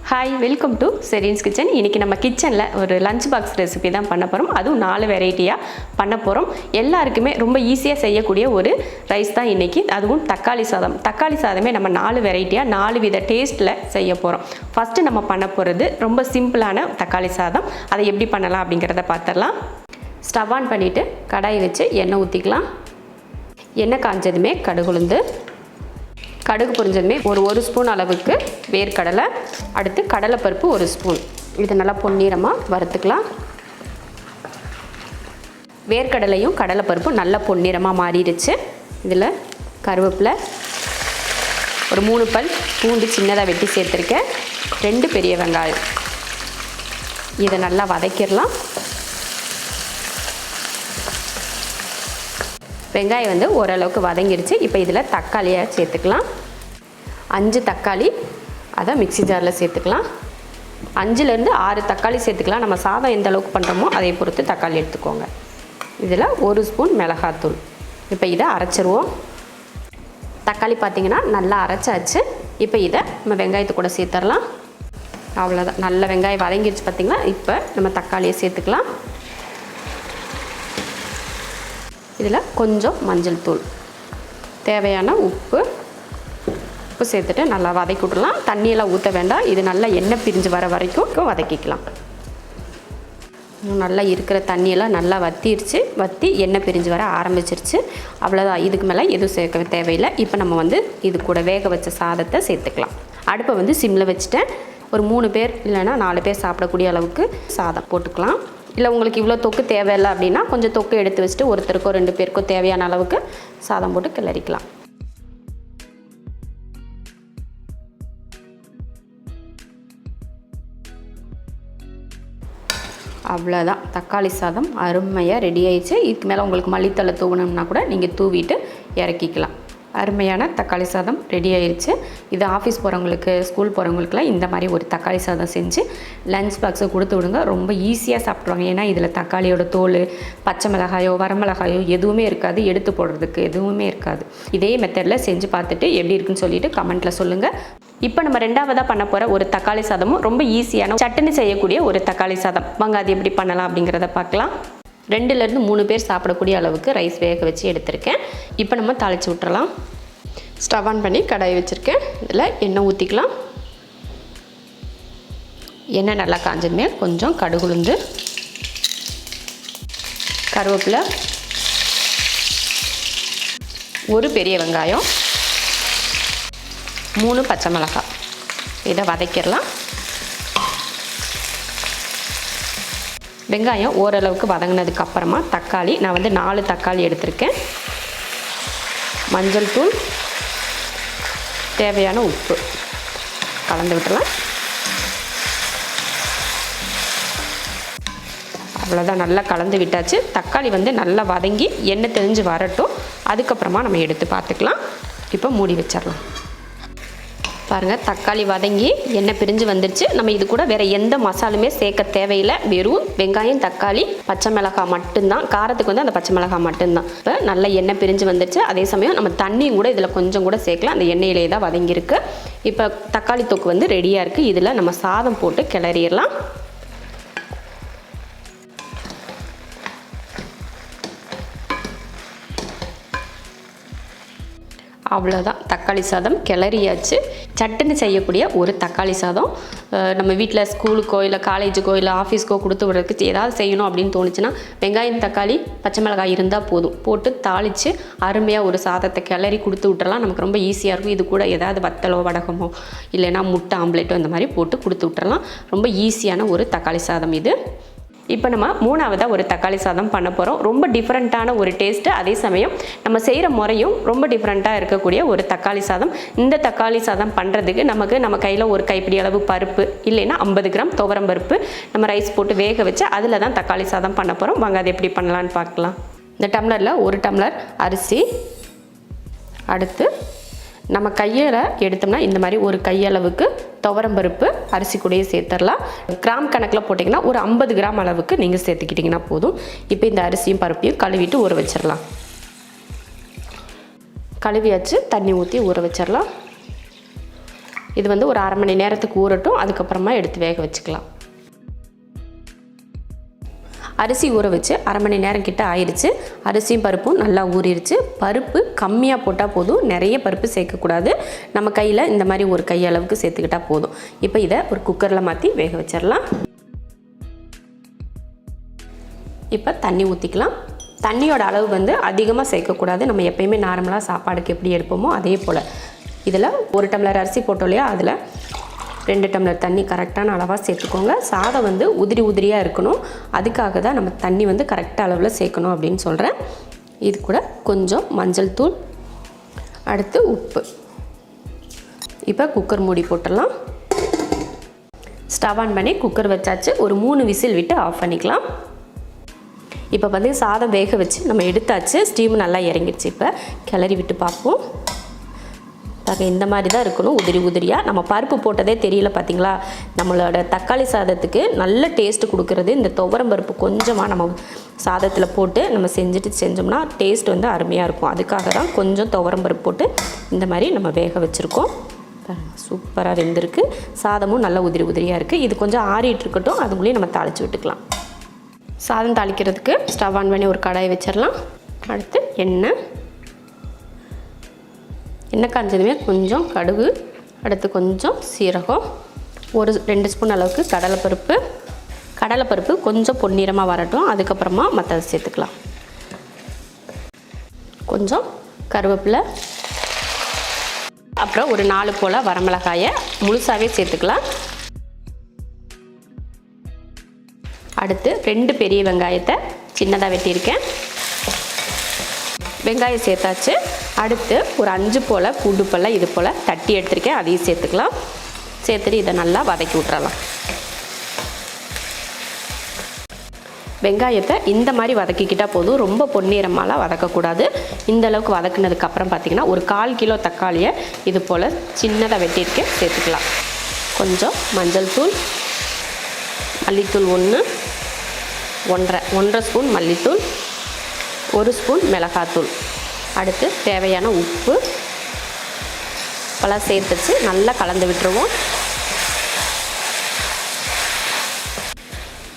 Hi, welcome to Serin's kitchen. இன்றைக்கி நம்ம கிச்சனில் ஒரு லஞ்ச் பாக்ஸ் ரெசிபி தான் பண்ண போகிறோம். அதுவும் 4 வெரைட்டியாக பண்ண போகிறோம். எல்லாருக்குமே ரொம்ப ஈஸியாக செய்யக்கூடிய ஒரு ரைஸ் தான் இன்றைக்கி. அதுவும் தக்காளி சாதம். தக்காளி சாதமே நம்ம 4 வெரைட்டியாக 4 வித டேஸ்ட்டில் செய்ய போகிறோம். ஃபஸ்ட்டு நம்ம பண்ண போகிறது ரொம்ப சிம்பிளான தக்காளி சாதம். அதை எப்படி பண்ணலாம் அப்படிங்கிறத பார்த்துடலாம். ஸ்டவ் ஆன் பண்ணிவிட்டு கடாயை வச்சு எண்ணெய் ஊற்றிக்கலாம். எண்ணெய் காஞ்சதுமே கடுகுளுந்து, கடுகு பொரிஞ்சதுமே ஒரு ஸ்பூன் அளவுக்கு வேர்க்கடலை, அடுத்து கடலைப்பருப்பு 1 ஸ்பூன். இது நல்லா பொன்னிறமாக வறுத்துக்கலாம். வேர்க்கடலையும் கடலைப்பருப்பும் நல்லா பொன்னிறமாக மாறிடுச்சு. இதில் கருவேப்பிலை, ஒரு 3 பல் பூண்டு சின்னதாக வெட்டி சேர்த்துருக்கேன், 2 பெரிய வெங்காயம். இதை நல்லா வதக்கிடலாம். வெங்காயம் ஓரளவுக்கு வதங்கிடுச்சு. இப்போ இதில் தக்காளியை சேர்த்துக்கலாம். 5 தக்காளி, அதை மிக்ஸி ஜாரில் சேர்த்துக்கலாம். 5லேருந்து 6 தக்காளி சேர்த்துக்கலாம். நம்ம சாதம் எந்த அளவுக்கு பண்ணுறோமோ அதை பொறுத்து தக்காளி எடுத்துக்கோங்க. இதில் 1 ஸ்பூன் மிளகாத்தூள். இப்போ இதை அரைச்சிருவோம். தக்காளி பார்த்திங்கன்னா நல்லா அரைச்சாச்சு. இப்போ இதை நம்ம வெங்காயத்தை கூட சேர்த்துடலாம். அவ்வளோதான், நல்ல வெங்காயம் வதங்கிடுச்சு பார்த்திங்களா. இப்போ நம்ம தக்காளியை சேர்த்துக்கலாம். இதில் கொஞ்சம் மஞ்சள் தூள், தேவையான உப்பு சேர்த்துட்டு நல்லா வதக்கி விட்றலாம். தண்ணியெல்லாம் ஊற்ற வேண்டாம். இது நல்லா எண்ணெய் பிரிஞ்சு வர வரைக்கும் வதக்கிக்கலாம். நல்லா இருக்கிற தண்ணியெல்லாம் நல்லா வற்றி எண்ணெய் பிரிஞ்சு வர ஆரம்பிச்சிருச்சு. அவ்வளோதான், இதுக்கு மேலே எதுவும் சேர்க்க தேவையில்லை. இப்போ நம்ம இது கூட வேக வச்ச சாதத்தை சேர்த்துக்கலாம். அடுப்பை சிம்மில் வச்சுட்டேன். ஒரு 3 பேர் இல்லைன்னா 4 பேர் சாப்பிடக்கூடிய அளவுக்கு சாதம் போட்டுக்கலாம். இல்லை உங்களுக்கு இவ்வளோ தொக்கு தேவையில்லை அப்படின்னா கொஞ்சம் தொக்கு எடுத்து வச்சுட்டு ஒருத்தருக்கோ 2 பேருக்கோ தேவையான அளவுக்கு சாதம் போட்டு கிளறிக்கலாம். அவ்வளோதான், தக்காளி சாதம் அருமையாக ரெடி ஆயிடுச்சு. இதுக்கு மேலே உங்களுக்கு மல்லித்தழை தூவணும்னா கூட நீங்கள் தூவிட்டு இறக்கிக்கலாம். அருமையான தக்காளி சாதம் ரெடி ஆயிடுச்சு. இது ஆஃபீஸ் போகிறவங்களுக்கு, ஸ்கூல் போகிறவங்களுக்குலாம் இந்த மாதிரி ஒரு தக்காளி சாதம் செஞ்சு லஞ்ச் பாக்ஸை கொடுத்து விடுங்க. ரொம்ப ஈஸியாக சாப்பிட்ருவாங்க. ஏன்னா இதில் தக்காளியோட தோல், பச்சை மிளகாயோ வரமிளகாயோ எதுவுமே இருக்காது, எடுத்து போடுறதுக்கு எதுவுமே இருக்காது. இதே மெத்தடில் செஞ்சு பார்த்துட்டு எப்படி இருக்குன்னு சொல்லிட்டு கமெண்ட்டில் சொல்லுங்கள். இப்போ நம்ம 2ஆவதாக பண்ண போகிற ஒரு தக்காளி சாதமும் ரொம்ப ஈஸியான சட்னி செய்யக்கூடிய ஒரு தக்காளி சாதம். வாங்க அது எப்படி பண்ணலாம் அப்படிங்கிறத பார்க்கலாம். 2லேருந்து 3 பேர் சாப்பிடக்கூடிய அளவுக்கு ரைஸ் வேக வச்சு எடுத்திருக்கேன். இப்போ நம்ம தாளித்து விட்டுறலாம். ஸ்டவ் ஆன் பண்ணி கடாய் வச்சுருக்கேன். இதில் எண்ணெய் ஊற்றிக்கலாம். எண்ணெய் நல்லா காஞ்சதுமே கொஞ்சம் கடுகுளுந்து, கருவேப்பிலை, 1 பெரிய வெங்காயம், 3 பச்சை மிளகாய், இதை வதக்கிடலாம். வெங்காயம் ஓரளவுக்கு வதங்கினதுக்கு அப்புறமா தக்காளி, நான் 4 தக்காளி எடுத்திருக்கேன், மஞ்சள் தூள், தேவையான உப்பு கலந்து விட்டுலாம். அவ்வளோதான், நல்லா கலந்து விட்டாச்சு. தக்காளி நல்லா வதங்கி எண்ணெய் தெளிஞ்சு வரட்டும். அதுக்கப்புறமா நம்ம எடுத்து பார்த்துக்கலாம். இப்போ மூடி வச்சிடலாம். பாருங்கள், தக்காளி வதங்கி எண்ணெய் பிரிஞ்சு வந்துடுச்சு. நம்ம இது கூட வேறு எந்த மசாலுமே சேர்க்க தேவையில்லை. வெறும் வெங்காயம், தக்காளி, பச்சை மிளகாய் மட்டும்தான். காரத்துக்கு அந்த பச்சை மிளகாய் மட்டும்தான். இப்போ நல்லா எண்ணெய் பிரிஞ்சு வந்துடுச்சு. அதே சமயம் நம்ம தண்ணியும் கூட இதில் கொஞ்சம் கூட சேர்க்கலாம். அந்த எண்ணெயிலே தான் வதங்கியிருக்கு. இப்போ தக்காளி தொக்கு ரெடியாக இருக்குது. இதில் நம்ம சாதம் போட்டு கிளறிடலாம். அவ்வளோதான், தக்காளி சாதம் கிளறியாச்சு. சட்டுன்னு செய்யக்கூடிய ஒரு தக்காளி சாதம். நம்ம வீட்டில் ஸ்கூலுக்கோ இல்லை காலேஜுக்கோ இல்லை ஆஃபீஸ்க்கோ கொடுத்து விடுறதுக்கு ஏதாவது செய்யணும் அப்படின்னு தோணுச்சுன்னா வெங்காயம், தக்காளி, பச்சை மிளகாய் இருந்தால் போதும். போட்டு தாளித்து அருமையாக ஒரு சாதத்தை கிளறி கொடுத்து விட்டுறலாம். நமக்கு ரொம்ப ஈஸியாக இருக்கும். இது கூட ஏதாவது வத்தலோ வடகமோ இல்லைன்னா முட்டை ஆம்லேட்டோ இந்த மாதிரி போட்டு கொடுத்து விட்டுறலாம். ரொம்ப ஈஸியான ஒரு தக்காளி சாதம் இது. இப்போ நம்ம 3ஆவதாக ஒரு தக்காளி சாதம் பண்ண போகிறோம். ரொம்ப டிஃப்ரெண்ட்டான ஒரு டேஸ்ட்டு, அதே சமயம் நம்ம செய்கிற முறையும் ரொம்ப டிஃப்ரெண்ட்டாக இருக்கக்கூடிய ஒரு தக்காளி சாதம். இந்த தக்காளி சாதம் பண்ணுறதுக்கு நம்ம கையில் ஒரு கைப்பிடி அளவு பருப்பு, இல்லைன்னா 50 கிராம் துவரம் பருப்பு நம்ம ரைஸ் போட்டு வேக வச்சு அதில் தான் தக்காளி சாதம் பண்ண போகிறோம். வாங்க அது எப்படி பண்ணலான்னு பார்க்கலாம். இந்த டம்ளரில் 1 டம்ளர் அரிசி, அடுத்து நம்ம கையில் எடுத்தோம்னா இந்த மாதிரி ஒரு கையளவுக்கு துவரம் பருப்பு அரிசி கூடயே சேர்த்துடலாம். கிராம் கணக்கில் போட்டிங்கன்னா ஒரு 50 கிராம் அளவுக்கு நீங்கள் சேர்த்துக்கிட்டிங்கன்னா போதும். இப்போ இந்த அரிசியும் பருப்பையும் கழுவிட்டு ஊற வச்சிடலாம். கழுவியாச்சு, தண்ணி ஊற்றி ஊற வச்சிடலாம். இது வந்து ஒரு அரை மணி நேரத்துக்கு ஊறட்டும். அதுக்கப்புறமா எடுத்து வேக வச்சுக்கலாம். அரிசி ஊற வச்சு அரை மணி நேரம் கிட்ட ஆயிடுச்சு. அரிசியும் பருப்பும் நல்லா ஊறிடுச்சு. பருப்பு கம்மியாக போட்டால் போதும், நிறைய பருப்பு சேர்க்கக்கூடாது. நம்ம கையில் இந்த மாதிரி ஒரு கை அளவுக்கு சேர்த்துக்கிட்டால் போதும். இப்போ இதை ஒரு குக்கரில் மாற்றி வேக வச்சிடலாம். இப்போ தண்ணி ஊற்றிக்கலாம். தண்ணியோட அளவு வந்து அதிகமாக சேர்க்கக்கூடாது. நம்ம எப்பயுமே நார்மலாக சாப்பாடுக்கு எப்படி எடுப்போமோ அதே போல். இதில் 1 டம்ளர் அரிசி போட்டோம் இல்லையா, அதில் 2 டம்ளர் தண்ணி கரெக்டான அளவாக சேர்த்துக்கோங்க. சாதம் வந்து உதிரி உதிரியாக இருக்கணும். அதுக்காக தான் நம்ம தண்ணி வந்து கரெக்டாக அளவில் சேர்க்கணும் அப்படின்னு சொல்கிறேன். இது கூட கொஞ்சம் மஞ்சள் தூள், அடுத்து உப்பு. இப்போ குக்கர் மூடி போட்டுடலாம். ஸ்டவ் ஆன் பண்ணி குக்கர் வச்சாச்சு. ஒரு 3 விசில் விட்டு ஆஃப் பண்ணிக்கலாம். இப்போ வந்து சாதம் வேக வச்சு நம்ம எடுத்தாச்சு. ஸ்டீம் நல்லா இறங்கிடுச்சு. இப்போ கிளறி விட்டு பார்ப்போம். இந்த மாதிரி தான் இருக்கணும், உதிரி உதிரியாக. நம்ம பருப்பு போட்டதே தெரியல பார்த்தீங்களா. நம்மளோட தக்காளி சாதத்துக்கு நல்ல டேஸ்ட்டு கொடுக்குறது இந்த துவரம் பருப்பு கொஞ்சமாக நம்ம சாதத்தில் போட்டு நம்ம செஞ்சோம்னா டேஸ்ட் வந்து அருமையாக இருக்கும். அதுக்காக தான் கொஞ்சம் துவரம் பருப்பு போட்டு இந்த மாதிரி நம்ம வேக வச்சுருக்கோம். சூப்பராக வெந்திருக்கு. சாதமும் நல்லா உதிரி உதிரியாக இருக்குது. இது கொஞ்சம் ஆறிட்டு இருக்கட்டும், அதுக்குள்ளேயே நம்ம தாளித்து விட்டுக்கலாம். சாதம் தாளிக்கிறதுக்கு ஸ்டவ் ஆன் பண்ணி ஒரு கடாயை வச்சிடலாம். அடுத்து எண்ணெய் காஞ்சதுமே கொஞ்சம் கடுகு, அடுத்து கொஞ்சம் சீரகம், 2 ஸ்பூன் அளவுக்கு கடலைப்பருப்பு கொஞ்சம் பொன்னிறமாக வரட்டும். அதுக்கப்புறமா மற்றதை சேர்த்துக்கலாம். கொஞ்சம் கருவேப்பிலை, அப்புறம் ஒரு 4 போல் வரமிளகாயை முழுசாகவே சேர்த்துக்கலாம். அடுத்து 2 பெரிய வெங்காயத்தை சின்னதாக வெட்டியிருக்கேன். வெங்காயம் சேர்த்தாச்சு. அடுத்து ஒரு 5 போல் பூண்டு பல்லை இது போல் தட்டி எடுத்துருக்கேன், அதையும் சேர்த்துக்கலாம். சேர்த்துட்டு இதை நல்லா வதக்கி விட்றலாம். வெங்காயத்தை இந்த மாதிரி வதக்கிக்கிட்டால் போதும், ரொம்ப பொன்னிறமாலாம் வதக்கக்கூடாது. இந்த அளவுக்கு வதக்குனதுக்கப்புறம் பார்த்திங்கன்னா ஒரு 1/4 கிலோ தக்காளியை இது போல் சின்னதாக வெட்டியிருக்கேன், சேர்த்துக்கலாம். கொஞ்சம் மஞ்சள் தூள், மல்லித்தூள் 1 ஸ்பூன் மல்லித்தூள், 1 ஸ்பூன் மிளகாத்தூள், அடுத்து தேவையான உப்பு பழம் சேர்த்துச்சு நல்லா கலந்து விட்டுருவோம்.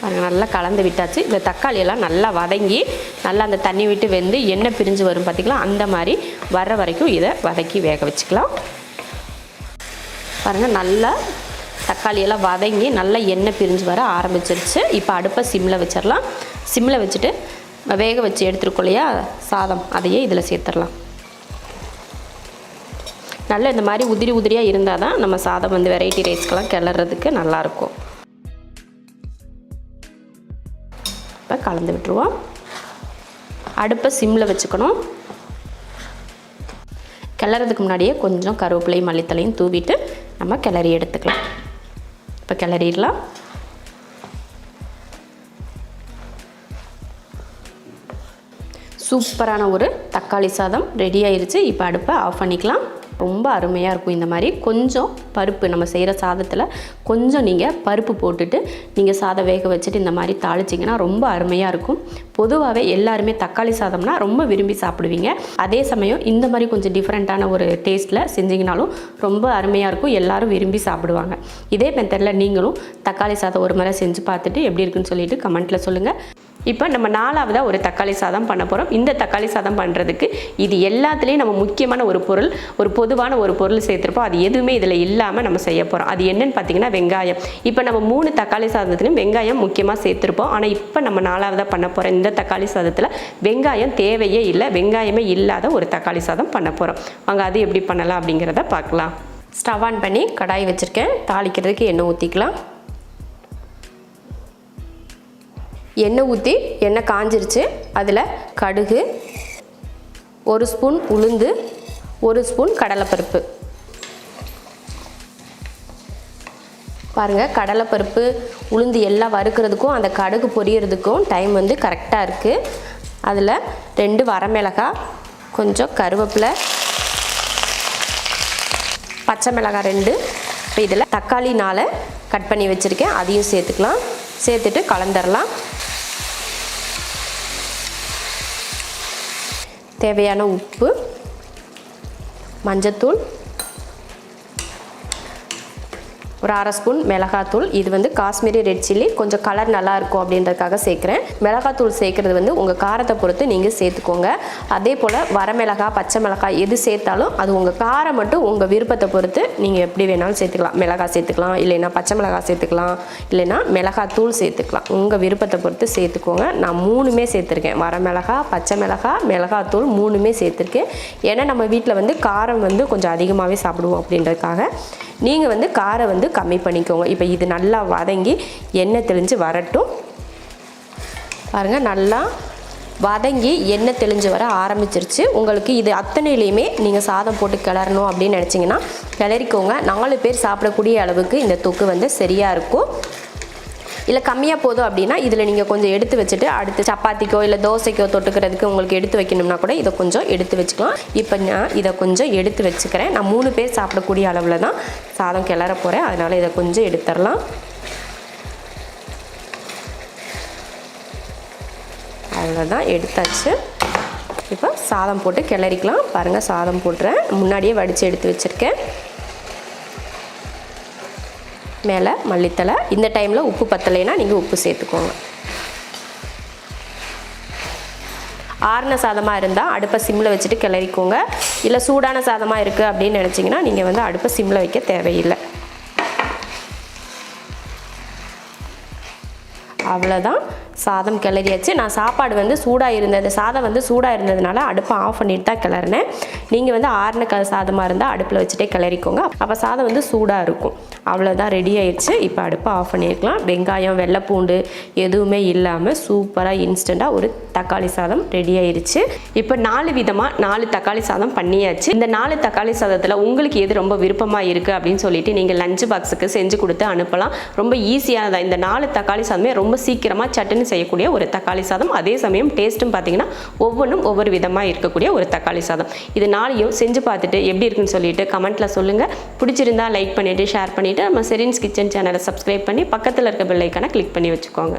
பாருங்கள், நல்லா கலந்து விட்டாச்சு. இந்த தக்காளியெல்லாம் நல்லா வதங்கி நல்லா அந்த தண்ணி விட்டு வெந்து எண்ணெய் பிரிஞ்சு வரும் பார்த்திங்களா, அந்த மாதிரி வர்ற வரைக்கும் இதை வதக்கி வேக வச்சுக்கலாம். பாருங்கள், நல்லா தக்காளியெல்லாம் வதங்கி நல்லா எண்ணெய் பிரிஞ்சு வர ஆரம்பிச்சிருச்சு. இப்போ அடுப்பை சிம்மில் வச்சிடலாம். சிம்மில் வச்சுட்டு வேக வச்சு எடுத்துருக்கோம் இல்லையா சாதம், அதையே இதில் சேர்த்துடலாம். நல்லா இந்த மாதிரி உதிரி உதிரியாக இருந்தால் தான் நம்ம சாதம் வந்து வெரைட்டி ரைஸ்க்கெலாம் கிளறதுக்கு நல்லாயிருக்கும். இப்போ கலந்து விட்டுருவோம். அடுப்பை சிம்மில் வச்சுக்கணும். கிளறதுக்கு முன்னாடியே கொஞ்சம் கருவேப்பிலையும் மல்லித்தலையும் தூவிட்டு நம்ம கிளறி எடுத்துக்கலாம். இப்போ கிளறிடலாம். சூப்பரான ஒரு தக்காளி சாதம் ரெடி ஆயிடுச்சு. இப்போ அடுப்பை ஆஃப் பண்ணிக்கலாம். ரொம்ப அருமையாக இருக்கும். இந்த மாதிரி கொஞ்சம் பருப்பு நம்ம செய்கிற சாதத்தில் கொஞ்சம் நீங்கள் பருப்பு போட்டுட்டு நீங்கள் சாதம் வேக வச்சுட்டு இந்த மாதிரி தாளிச்சிங்கன்னா ரொம்ப அருமையாக இருக்கும். பொதுவாகவே எல்லாருமே தக்காளி சாதம்னா ரொம்ப விரும்பி சாப்பிடுவீங்க. அதே சமயம் இந்த மாதிரி கொஞ்சம் டிஃப்ரெண்ட்டான ஒரு டேஸ்ட்டில் செஞ்சிங்கனாலும் ரொம்ப அருமையாக இருக்கும். எல்லோரும் விரும்பி சாப்பிடுவாங்க. இதே மெத்தடில் நீங்களும் தக்காளி சாதம் ஒரு முறை செஞ்சு பார்த்துட்டு எப்படி இருக்குன்னு சொல்லிட்டு கமெண்ட்டில் சொல்லுங்கள். இப்போ நம்ம 4ஆவதாக ஒரு தக்காளி சாதம் பண்ண போகிறோம். இந்த தக்காளி சாதம் பண்ணுறதுக்கு இது எல்லாத்துலேயும் நம்ம முக்கியமான ஒரு பொருள், ஒரு பொதுவான ஒரு பொருள் சேர்த்துருப்போம். அது எதுவுமே இதில் இல்லாமல் நம்ம செய்ய போகிறோம். அது என்னன்னு பார்த்தீங்கன்னா வெங்காயம். இப்போ நம்ம 3 தக்காளி சாதத்துலையும் வெங்காயம் முக்கியமாக சேர்த்துருப்போம். ஆனால் இப்போ நம்ம 4ஆவதாக பண்ண போகிற இந்த தக்காளி சாதத்தில் வெங்காயம் தேவையே இல்லை. வெங்காயமே இல்லாத ஒரு தக்காளி சாதம் பண்ண போகிறோம். வாங்க அது எப்படி பண்ணலாம் அப்படிங்கிறத பார்க்கலாம். ஸ்டவ் ஆன் பண்ணி கடாய் வச்சுருக்கேன். தாளிக்கிறதுக்கு எண்ணெய் ஊற்றிக்கலாம். எண்ணெய் ஊற்றி எண்ணெய் காஞ்சிருச்சு. அதில் கடுகு, 1 ஸ்பூன் உளுந்து, 1 ஸ்பூன் கடலைப்பருப்பு. பாருங்கள், கடலைப்பருப்பு உளுந்து எல்லாம் வறுக்கிறதுக்கும் அந்த கடுகு பொரியறதுக்கும் டைம் வந்து கரெக்டாக இருக்குது. அதில் 2 வரமிளகாய், கொஞ்சம் கருவேப்பிலை, பச்சை மிளகாய் 2. இப்போ இதில் தக்காளி 4 கட் பண்ணி வச்சுருக்கேன், அதையும் சேர்த்துக்கலாம். சேர்த்துட்டு கலந்துடலாம். தேவையான உப்பு, மஞ்சத்தூள், ஒரு 1/2 ஸ்பூன் மிளகாத்தூள். இது வந்து காஷ்மீரி ரெட் சில்லி, கொஞ்சம் கலர் நல்லா இருக்கும் அப்படின்றதுக்காக சேர்க்குறேன். மிளகாத்தூள் சேர்க்குறது வந்து உங்கள் காரத்தை பொறுத்து நீங்கள் சேர்த்துக்கோங்க. அதே போல் வரமிளகாய், பச்சை மிளகாய் எது சேர்த்தாலும் அது உங்கள் காரம் மட்டும் உங்கள் விருப்பத்தை பொறுத்து நீங்கள் எப்படி வேணாலும் சேர்த்துக்கலாம். மிளகாய் சேர்த்துக்கலாம், இல்லைன்னா பச்சை மிளகாய் சேர்த்துக்கலாம், இல்லைன்னா மிளகாத்தூள் சேர்த்துக்கலாம். உங்கள் விருப்பத்தை பொறுத்து சேர்த்துக்கோங்க. நான் 3மே சேர்த்துருக்கேன். வரமிளகாய், பச்சை மிளகாய், மிளகாத்தூள் 3மே சேர்த்துருக்கேன். ஏன்னா நம்ம வீட்டில் வந்து காரம் வந்து கொஞ்சம் அதிகமாகவே சாப்பிடுவோம் அப்படின்றதுக்காக. நீங்கள் வந்து காரம் வந்து கம்மி பண்ணிக்கோங்க. இப்போ இது நல்லா வதங்கி எண்ணெய் தெளிஞ்சு வரட்டும். பாருங்கள், நல்லா வதங்கி எண்ணெய் தெளிஞ்சு வர ஆரம்பிச்சிருச்சு. உங்களுக்கு இது அத்தனையிலையுமே நீங்கள் சாதம் போட்டு கிளறணும் அப்படின்னு நினச்சிங்கன்னா கிளறிக்கோங்க. 4 பேர் சாப்பிடக்கூடிய அளவுக்கு இந்த தொக்கு வந்து சரியாக இருக்கும். இல்லை கம்மியாக போதும் அப்படின்னா இதில் நீங்கள் கொஞ்சம் எடுத்து வச்சுட்டு அடுத்து சப்பாத்திக்கோ இல்லை தோசைக்கோ தொட்டுக்கிறதுக்கு உங்களுக்கு எடுத்து வைக்கணும்னா கூட இதை கொஞ்சம் எடுத்து வச்சுக்கலாம். இப்போ நான் இதை கொஞ்சம் எடுத்து வச்சுக்கிறேன். நான் 3 பேர் சாப்பிடக்கூடிய அளவில் தான் சாதம் கிளற போகிறேன். அதனால் இதை கொஞ்சம் எடுத்துடலாம். அவ்வளோதான், எடுத்தாச்சு. இப்போ சாதம் போட்டு கிளறிக்கலாம். பாருங்கள், சாதம் போட்டுறேன். முன்னாடியே வடித்து எடுத்து வச்சுருக்கேன். மேலே மல்லித்தலை. இந்த டைமில் உப்பு பத்தலைன்னா நீங்கள் உப்பு சேர்த்துக்கோங்க. ஆறின சாதமாக இருந்தால் அடுப்பை சிம்மில் வச்சுட்டு கிளறிக்கோங்க. இல்லை சூடான சாதமாக இருக்குது அப்படின்னு நினச்சிங்கன்னா நீங்கள் வந்து அடுப்பை சிம்மில் வைக்க தேவையில்லை. அவ்வளோதான், சாதம் கிளறியாச்சு. நான் சாப்பாடு வந்து சூடாக இருந்தது, சாதம் வந்து சூடாக இருந்ததுனால அடுப்பை ஆஃப் பண்ணிட்டு தான் கிளறினேன். நீங்கள் வந்து ஆறின சாதமாக இருந்தால் அடுப்பில் வச்சுட்டே கிளறிக்கோங்க. அப்போ சாதம் வந்து சூடாக இருக்கும். அவ்வளோதான், ரெடி ஆயிடுச்சு. இப்போ அடுப்பை ஆஃப் பண்ணியிருக்கலாம். வெங்காயம், வெள்ளைப்பூண்டு எதுவுமே இல்லாமல் சூப்பராக இன்ஸ்டண்ட்டாக ஒரு தக்காளி சாதம் ரெடி ஆயிடுச்சு. இப்போ 4 விதமாக 4 தக்காளி சாதம் பண்ணியாச்சு. இந்த 4 தக்காளி சாதத்தில் உங்களுக்கு எது ரொம்ப விருப்பமாக இருக்குது அப்படின்னு சொல்லிட்டு நீங்கள் லஞ்ச் பாக்ஸுக்கு செஞ்சு கொடுத்து அனுப்பலாம். ரொம்ப ஈஸியானதான். இந்த 4 தக்காளி சாதமே ரொம்ப சீக்கிரமாக சட்டுன்னு செய்யக்கூடிய ஒரு தக்காளி சாதம். அதே சமயம் டேஸ்ட்டும் பார்த்தீங்கன்னா ஒவ்வொன்றும் ஒவ்வொரு விதமாக இருக்கக்கூடிய ஒரு தக்காளி சாதம். இது 4யும் செஞ்சு பார்த்துட்டு எப்படி இருக்குன்னு சொல்லிட்டு கமெண்ட்டில் சொல்லுங்கள். பிடிச்சிருந்தா லைக் பண்ணிவிட்டு ஷேர் பண்ணிவிட்டு நம்ம ஷெரின்ஸ் கிச்சன் சேனலை சப்ஸ்கிரைப் பண்ணி பக்கத்தில் இருக்க பெல் ஐக்கானை கிளிக் பண்ணி வச்சுக்கோங்க.